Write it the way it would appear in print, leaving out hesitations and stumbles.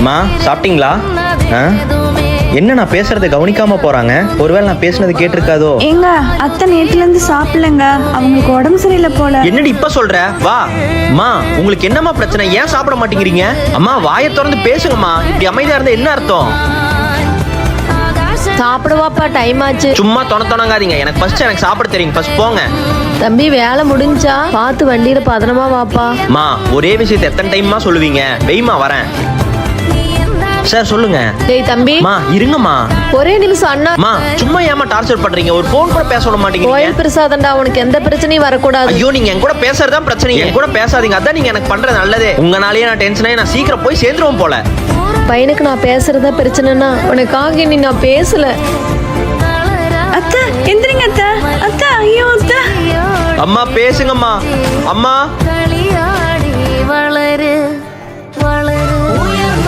மா சாப்பிட்டீங்களா? என்ன நான் பேசுறதை கவனிக்காம போறாங்க? ஒருவேளை நான் பேசுனது கேட்டிருக்காதோ? ஏங்க அத்தை நேத்துல இருந்து சாப்பிடலங்க, அவங்களுக்கு உடம்பு சரியில்லை போல. என்னடி இப்ப சொல்ற? வா மா, உங்களுக்கு என்னம்மா பிரச்சனை? ஏன் சாப்பிட மாட்டேங்கிறீங்க? அம்மா வாயை திறந்து பேசுங்கம்மா. இப்படி அமைதியா இருந்தா என்ன அர்த்தம்? சாப்பிடுவாப்பா, டைம் ஆச்சு. சும்மா தொணங்காதீங்க. எனக்கு சாப்பிட தெரியும். ஃபர்ஸ்ட் போங்க. தம்பி வேலை முடிஞ்சா பார்த்து வண்டியில பதனமா வாப்பா. மா ஒரே விஷயத்தை எத்தனை டைம்மா சொல்லுவீங்க? வெய்மா வரேன். சார் சொல்லுங்க. டேய் தம்பி, மா இருங்கம்மா. ஒரே நிமிஷம் அண்ணா. மா சும்மா ஏமா டார்ச்சர் பண்றீங்க? ஒரு போன் கூட பேச விட மாட்டேங்கிறீங்க. கோயில் பிரசாதம்டா, உனக்கு எந்த பிரச்சனையும் வரக்கூடாது. ஐயோ, நீங்க என் கூட பேசுறதுதான் பிரச்சனை. என் கூட பேசாதீங்க. அதான் நீங்க எனக்கு பண்றது நல்லதே. உங்கனாலேயே நான் டென்ஷன் ஆகி நான் சீக்கிரம் போய் சேர்ந்துருவோம் போல. பையனுக்கு நான் பேசுறதா பிரச்சனைனா உனக்காக இனி நான் பேசல. அத்தை எந்திரிங்க அத்தை. அத்தை ஐயோ அத்தை. அம்மா பேசுங்கம்மா. அம்மா